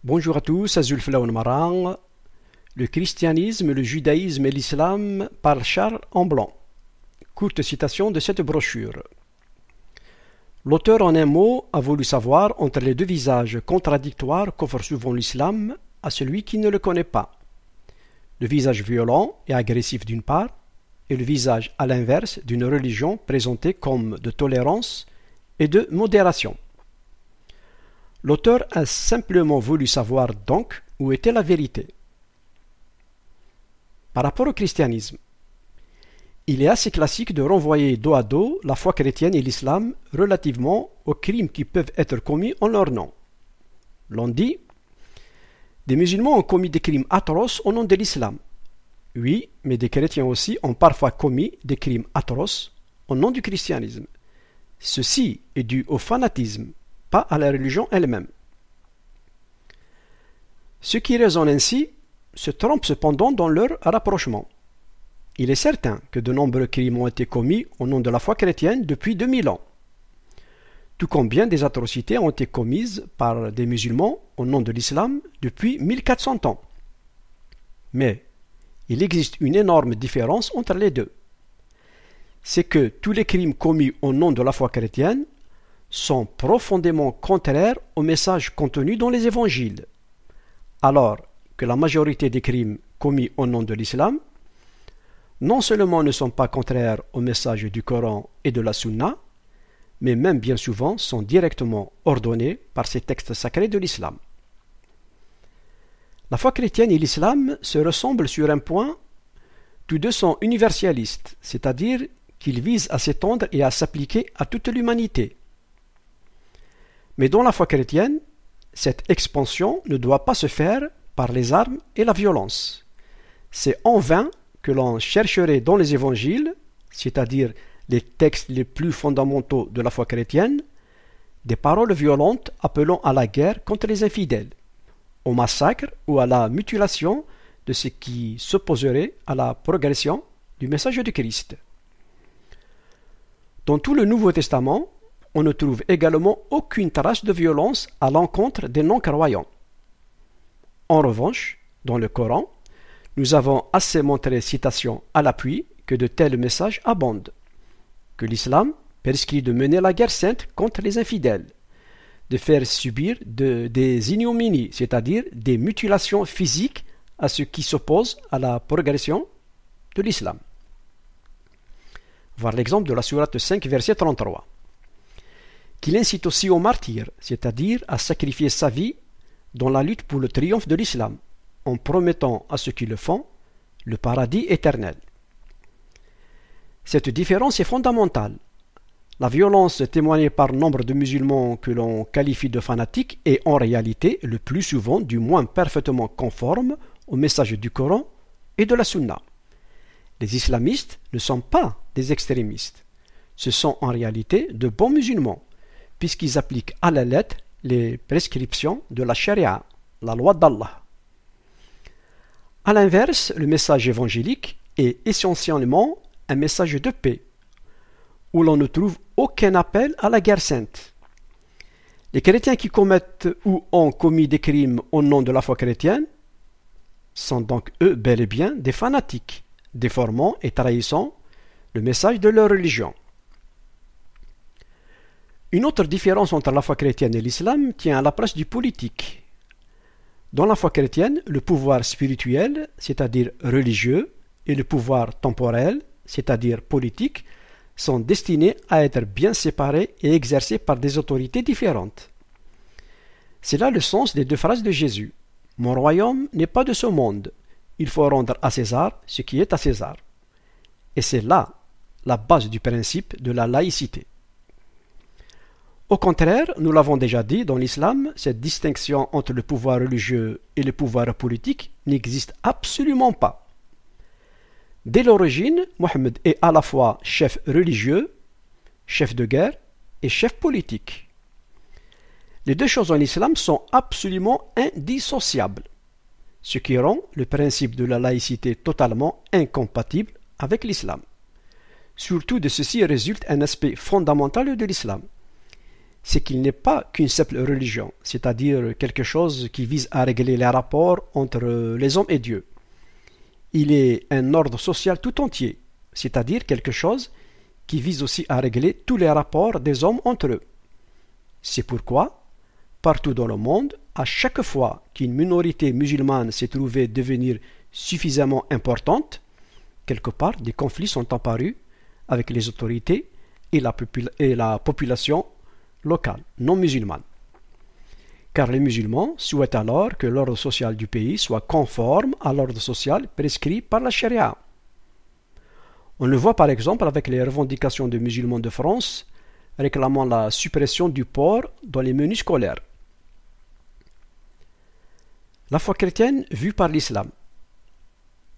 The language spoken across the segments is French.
Bonjour à tous, Azul Flaoun Marang. Le christianisme, le judaïsme et l'islam par Charles Amblant. Courte citation de cette brochure. L'auteur en un mot a voulu savoir entre les deux visages contradictoires qu'offre souvent l'islam à celui qui ne le connaît pas. Le visage violent et agressif d'une part, et le visage à l'inverse d'une religion présentée comme de tolérance et de modération. L'auteur a simplement voulu savoir donc où était la vérité. Par rapport au christianisme, il est assez classique de renvoyer dos à dos la foi chrétienne et l'islam relativement aux crimes qui peuvent être commis en leur nom. L'on dit, des musulmans ont commis des crimes atroces au nom de l'islam. Oui, mais des chrétiens aussi ont parfois commis des crimes atroces au nom du christianisme. Ceci est dû au fanatisme, pas à la religion elle-même. Ceux qui raisonnent ainsi se trompent cependant dans leur rapprochement. Il est certain que de nombreux crimes ont été commis au nom de la foi chrétienne depuis 2000 ans. Tout comme bien des atrocités ont été commises par des musulmans au nom de l'islam depuis 1400 ans. Mais il existe une énorme différence entre les deux. C'est que tous les crimes commis au nom de la foi chrétienne sont profondément contraires au message contenu dans les évangiles, alors que la majorité des crimes commis au nom de l'islam non seulement ne sont pas contraires au message du Coran et de la Sunna, mais même bien souvent sont directement ordonnés par ces textes sacrés de l'islam. La foi chrétienne et l'islam se ressemblent sur un point, tous deux sont universalistes, c'est-à-dire qu'ils visent à s'étendre et à s'appliquer à toute l'humanité. Mais dans la foi chrétienne, cette expansion ne doit pas se faire par les armes et la violence. C'est en vain que l'on chercherait dans les évangiles, c'est-à-dire les textes les plus fondamentaux de la foi chrétienne, des paroles violentes appelant à la guerre contre les infidèles, au massacre ou à la mutilation de ce qui s'opposerait à la progression du message du Christ. Dans tout le Nouveau Testament, on ne trouve également aucune trace de violence à l'encontre des non-croyants. En revanche, dans le Coran, nous avons assez montré citations à l'appui que de tels messages abondent, que l'islam prescrit de mener la guerre sainte contre les infidèles, de faire subir des ignominies, c'est-à-dire des mutilations physiques à ceux qui s'opposent à la progression de l'islam. Voir l'exemple de la sourate 5, verset 33. Qu'il incite aussi au martyr, c'est-à-dire à sacrifier sa vie dans la lutte pour le triomphe de l'islam, en promettant à ceux qui le font le paradis éternel. Cette différence est fondamentale. La violence témoignée par nombre de musulmans que l'on qualifie de fanatiques est en réalité le plus souvent du moins parfaitement conforme au message du Coran et de la Sunna. Les islamistes ne sont pas des extrémistes. Ce sont en réalité de bons musulmans, puisqu'ils appliquent à la lettre les prescriptions de la charia, la loi d'Allah. A l'inverse, le message évangélique est essentiellement un message de paix, où l'on ne trouve aucun appel à la guerre sainte. Les chrétiens qui commettent ou ont commis des crimes au nom de la foi chrétienne sont donc eux bel et bien des fanatiques, déformant et trahissant le message de leur religion. Une autre différence entre la foi chrétienne et l'islam tient à la place du politique. Dans la foi chrétienne, le pouvoir spirituel, c'est-à-dire religieux, et le pouvoir temporel, c'est-à-dire politique, sont destinés à être bien séparés et exercés par des autorités différentes. C'est là le sens des deux phrases de Jésus. « Mon royaume n'est pas de ce monde. Il faut rendre à César ce qui est à César. » Et c'est là la base du principe de la laïcité. Au contraire, nous l'avons déjà dit, dans l'islam, cette distinction entre le pouvoir religieux et le pouvoir politique n'existe absolument pas. Dès l'origine, Mohammed est à la fois chef religieux, chef de guerre et chef politique. Les deux choses en islam sont absolument indissociables, ce qui rend le principe de la laïcité totalement incompatible avec l'islam. Surtout de ceci résulte un aspect fondamental de l'islam. c'est qu'il n'est pas qu'une simple religion, c'est-à-dire quelque chose qui vise à régler les rapports entre les hommes et Dieu. Il est un ordre social tout entier, c'est-à-dire quelque chose qui vise aussi à régler tous les rapports des hommes entre eux. C'est pourquoi, partout dans le monde, à chaque fois qu'une minorité musulmane s'est trouvée devenir suffisamment importante, quelque part des conflits sont apparus avec les autorités et la population locale, non musulmane. Car les musulmans souhaitent alors que l'ordre social du pays soit conforme à l'ordre social prescrit par la charia. On le voit par exemple avec les revendications des musulmans de France réclamant la suppression du porc dans les menus scolaires. La foi chrétienne vue par l'islam.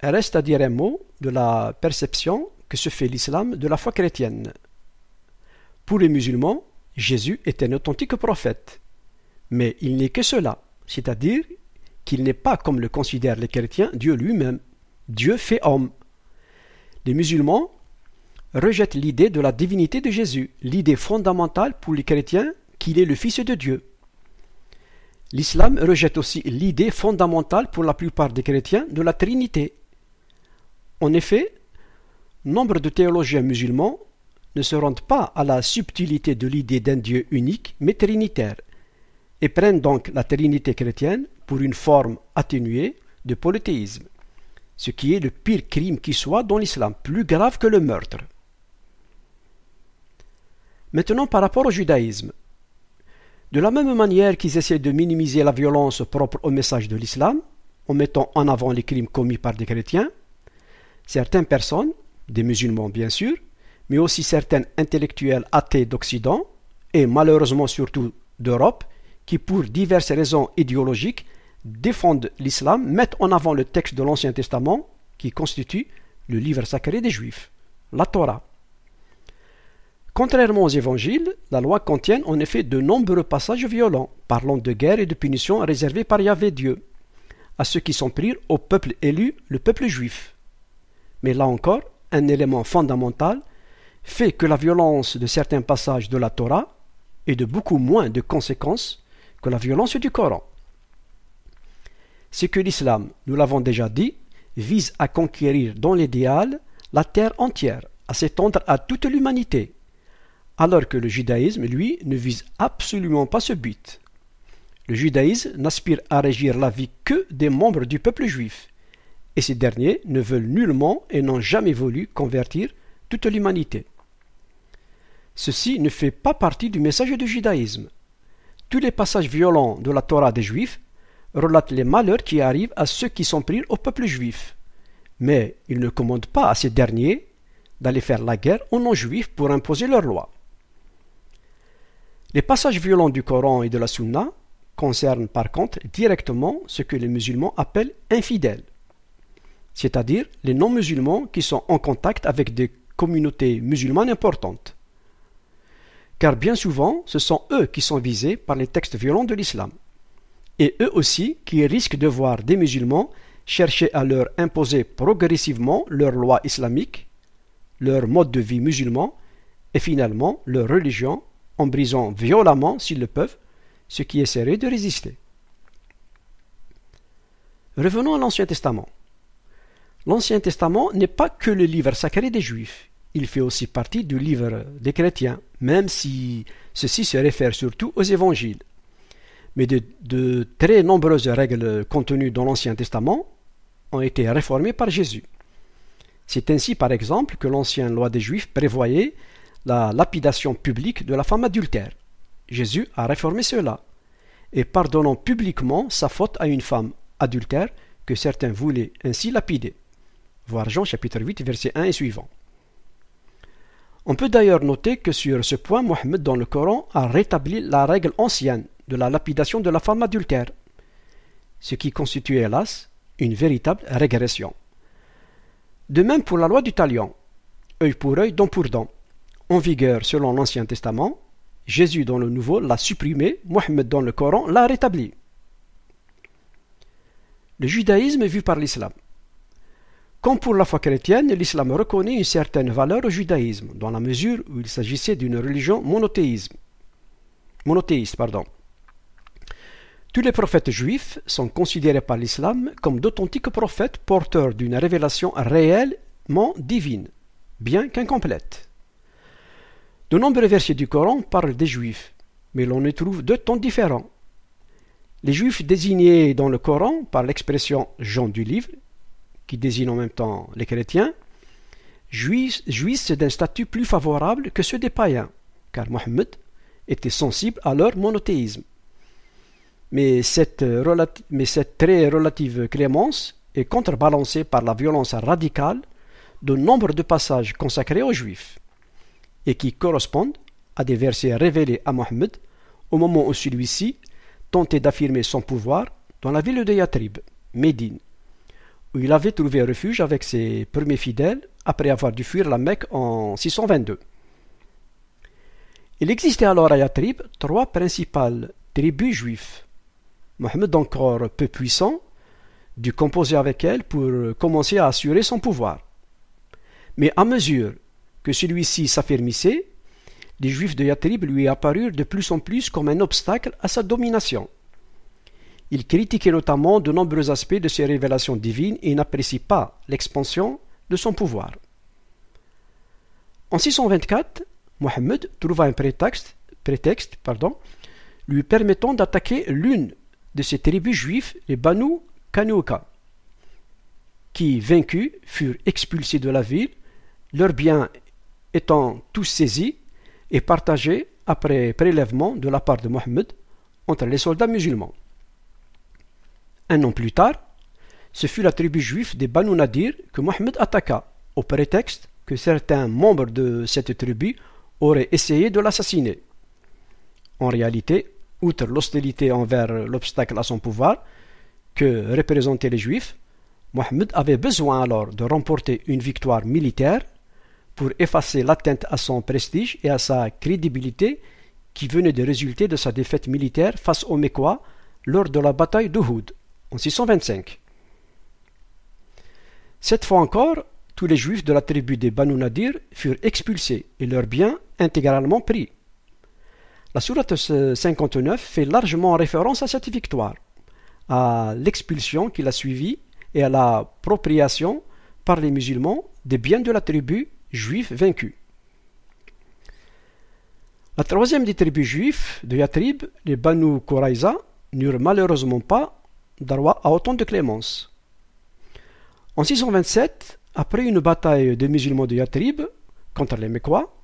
Reste à dire un mot de la perception que se fait l'islam de la foi chrétienne. Pour les musulmans, Jésus est un authentique prophète, mais il n'est que cela, c'est-à-dire qu'il n'est pas, comme le considèrent les chrétiens, Dieu lui-même, Dieu fait homme. Les musulmans rejettent l'idée de la divinité de Jésus, l'idée fondamentale pour les chrétiens qu'il est le Fils de Dieu. L'islam rejette aussi l'idée fondamentale pour la plupart des chrétiens de la Trinité. En effet, nombre de théologiens musulmans ne se rendent pas à la subtilité de l'idée d'un Dieu unique mais trinitaire, et prennent donc la Trinité chrétienne pour une forme atténuée de polythéisme, ce qui est le pire crime qui soit dans l'islam, plus grave que le meurtre. Maintenant par rapport au judaïsme. De la même manière qu'ils essaient de minimiser la violence propre au message de l'islam, en mettant en avant les crimes commis par des chrétiens, certaines personnes, des musulmans bien sûr, mais aussi certains intellectuels athées d'Occident, et malheureusement surtout d'Europe, qui pour diverses raisons idéologiques défendent l'islam, mettent en avant le texte de l'Ancien Testament, qui constitue le livre sacré des Juifs, la Torah. Contrairement aux évangiles, la loi contient en effet de nombreux passages violents, parlant de guerre et de punitions réservées par Yahvé Dieu, à ceux qui s'en prirent au peuple élu, le peuple juif. Mais là encore, un élément fondamental fait que la violence de certains passages de la Torah est de beaucoup moins de conséquences que la violence du Coran. C'est que l'islam, nous l'avons déjà dit, vise à conquérir dans l'idéal la terre entière, à s'étendre à toute l'humanité, alors que le judaïsme, lui, ne vise absolument pas ce but. Le judaïsme n'aspire à régir la vie que des membres du peuple juif, et ces derniers ne veulent nullement et n'ont jamais voulu convertir toute l'humanité. Ceci ne fait pas partie du message du judaïsme. Tous les passages violents de la Torah des Juifs relatent les malheurs qui arrivent à ceux qui s'en prirent au peuple juif, mais ils ne commandent pas à ces derniers d'aller faire la guerre aux non-juifs pour imposer leurs lois. Les passages violents du Coran et de la Sunna concernent par contre directement ce que les musulmans appellent infidèles, c'est-à-dire les non-musulmans qui sont en contact avec des communautés musulmanes importantes. Car bien souvent, ce sont eux qui sont visés par les textes violents de l'islam, et eux aussi qui risquent de voir des musulmans chercher à leur imposer progressivement leurs lois islamiques, leur mode de vie musulman, et finalement leur religion, en brisant violemment, s'ils le peuvent, ce qui essaierait de résister. Revenons à l'Ancien Testament. L'Ancien Testament n'est pas que le livre sacré des Juifs, il fait aussi partie du livre des chrétiens, même si ceci se réfère surtout aux évangiles. Mais de très nombreuses règles contenues dans l'Ancien Testament ont été réformées par Jésus. C'est ainsi par exemple que l'ancienne loi des Juifs prévoyait la lapidation publique de la femme adultère. Jésus a réformé cela, et pardonnant publiquement sa faute à une femme adultère que certains voulaient ainsi lapider. Voir Jean chapitre 8 verset 1 et suivant. On peut d'ailleurs noter que sur ce point, Mohammed dans le Coran a rétabli la règle ancienne de la lapidation de la femme adultère, ce qui constitue hélas une véritable régression. De même pour la loi du talion, œil pour œil, dent pour dent, en vigueur selon l'Ancien Testament, Jésus dans le Nouveau l'a supprimé, Mohammed dans le Coran l'a rétabli. Le judaïsme vu par l'islam. Comme pour la foi chrétienne, l'islam reconnaît une certaine valeur au judaïsme, dans la mesure où il s'agissait d'une religion monothéisme. monothéistes, pardon. Tous les prophètes juifs sont considérés par l'islam comme d'authentiques prophètes porteurs d'une révélation réellement divine, bien qu'incomplète. De nombreux versets du Coran parlent des juifs, mais l'on y trouve deux temps différents. Les juifs désignés dans le Coran par l'expression gens du livre, qui désigne en même temps les chrétiens, jouissent d'un statut plus favorable que ceux des païens, car Mohammed était sensible à leur monothéisme. Mais cette très relative clémence est contrebalancée par la violence radicale de nombre de passages consacrés aux juifs, et qui correspondent à des versets révélés à Mohammed au moment où celui-ci tentait d'affirmer son pouvoir dans la ville de Yatrib, Médine, où il avait trouvé refuge avec ses premiers fidèles après avoir dû fuir la Mecque en 622. Il existait alors à Yatrib 3 principales tribus juives. Mohammed, encore peu puissant, dut composer avec elles pour commencer à assurer son pouvoir. Mais à mesure que celui-ci s'affermissait, les Juifs de Yatrib lui apparurent de plus en plus comme un obstacle à sa domination. Il critiquait notamment de nombreux aspects de ses révélations divines et n'apprécie pas l'expansion de son pouvoir. En 624, Mohammed trouva un prétexte lui permettant d'attaquer l'une de ces tribus juives, les Banu Kanouka, qui, vaincus, furent expulsés de la ville, leurs biens étant tous saisis et partagés après prélèvement de la part de Mohammed entre les soldats musulmans. Un an plus tard, ce fut la tribu juive des Banu Nadir que Mohammed attaqua, au prétexte que certains membres de cette tribu auraient essayé de l'assassiner. En réalité, outre l'hostilité envers l'obstacle à son pouvoir que représentaient les Juifs, Mohammed avait besoin alors de remporter une victoire militaire pour effacer l'atteinte à son prestige et à sa crédibilité qui venait de résulter de sa défaite militaire face aux Mécois lors de la bataille d'Uhud en 625. Cette fois encore, tous les Juifs de la tribu des Banu Nadir furent expulsés et leurs biens intégralement pris. La sourate 59 fait largement référence à cette victoire, à l'expulsion qui l'a suivie et à l'appropriation par les musulmans des biens de la tribu juive vaincue. La troisième des tribus juives de Yatrib, les Banu Quraïza, n'eurent malheureusement pas droit à autant de clémence. En 627, après une bataille des musulmans de Yatrib contre les Mécois,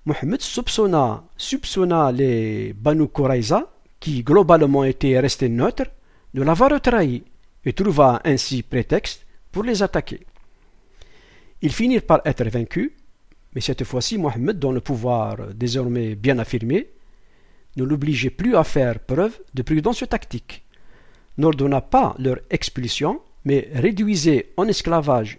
Mohammed soupçonna les Banu Quraïza, qui globalement étaient restés neutres, de l'avoir trahi et trouva ainsi prétexte pour les attaquer. Ils finirent par être vaincus, mais cette fois-ci Mohammed, dont le pouvoir désormais bien affirmé, ne l'obligeait plus à faire preuve de prudence tactique, n'ordonna pas leur expulsion, mais réduisait en esclavage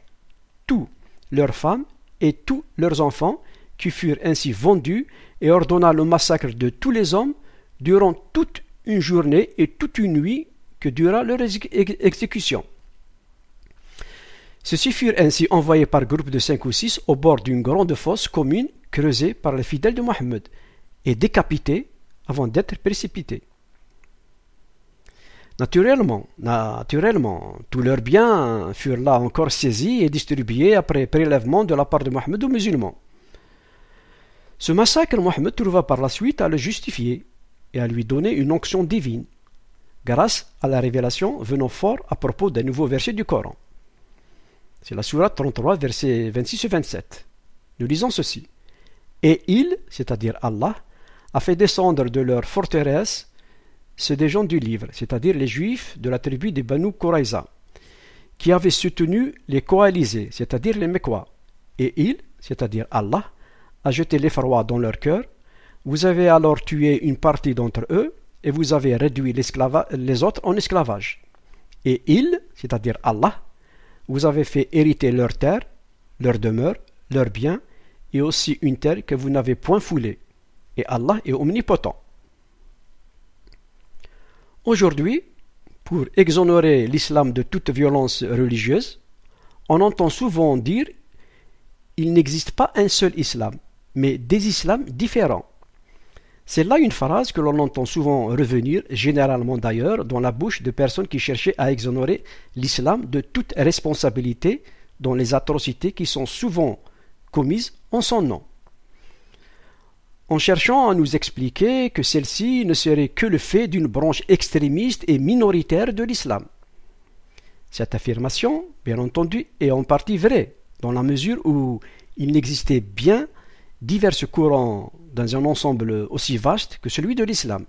tous leurs femmes et tous leurs enfants, qui furent ainsi vendus, et ordonna le massacre de tous les hommes durant toute une journée et toute une nuit que dura leur exécution. Ceux-ci furent ainsi envoyés par groupes de 5 ou 6 au bord d'une grande fosse commune creusée par les fidèles de Mohammed et décapités avant d'être précipités. Naturellement, tous leurs biens furent là encore saisis et distribués après prélèvement de la part de Mohammed aux musulmans. Ce massacre, Mohammed trouva par la suite à le justifier et à lui donner une onction divine, grâce à la révélation venant fort à propos d'un nouveau verset du Coran. C'est la sourate 33, versets 26 et 27. Nous lisons ceci. Et il, c'est-à-dire Allah, a fait descendre de leur forteresse ceux des gens du livre, c'est-à-dire les Juifs de la tribu des Banu Quraïza, qui avaient soutenu les coalisés, c'est-à-dire les Mécois. Et il, c'est-à-dire Allah, a jeté l'effroi dans leur cœur. Vous avez alors tué une partie d'entre eux et vous avez réduit les autres en esclavage. Et il, c'est-à-dire Allah, vous avez fait hériter leurs terres, leurs demeures, leurs biens et aussi une terre que vous n'avez point foulée. Et Allah est omnipotent. Aujourd'hui, pour exonérer l'islam de toute violence religieuse, on entend souvent dire il n'existe pas un seul islam, mais des islams différents. C'est là une phrase que l'on entend souvent revenir, généralement d'ailleurs, dans la bouche de personnes qui cherchaient à exonérer l'islam de toute responsabilité dans les atrocités qui sont souvent commises en son nom, en cherchant à nous expliquer que celle-ci ne serait que le fait d'une branche extrémiste et minoritaire de l'islam. Cette affirmation, bien entendu, est en partie vraie, dans la mesure où il n'existait bien divers courants dans un ensemble aussi vaste que celui de l'islam.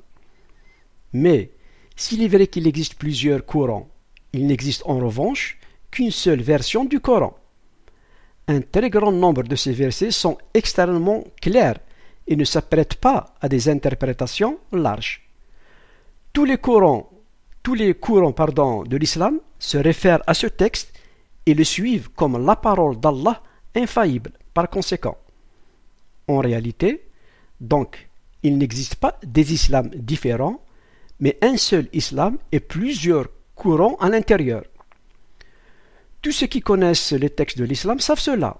Mais, s'il est vrai qu'il existe plusieurs courants, il n'existe en revanche qu'une seule version du Coran. Un très grand nombre de ces versets sont extrêmement clairs et ne s'apprêtent pas à des interprétations larges. Tous les courants de l'islam se réfèrent à ce texte et le suivent comme la parole d'Allah infaillible. Par conséquent, en réalité, donc, il n'existe pas des islams différents, mais un seul islam et plusieurs courants à l'intérieur. Tous ceux qui connaissent les textes de l'islam savent cela,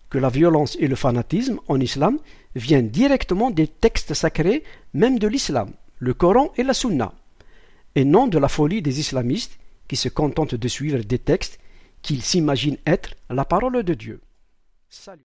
que la violence et le fanatisme en islam viennent directement des textes sacrés, même de l'islam, le Coran et la Sunna, et non de la folie des islamistes qui se contentent de suivre des textes qu'ils s'imaginent être la parole de Dieu. Salut.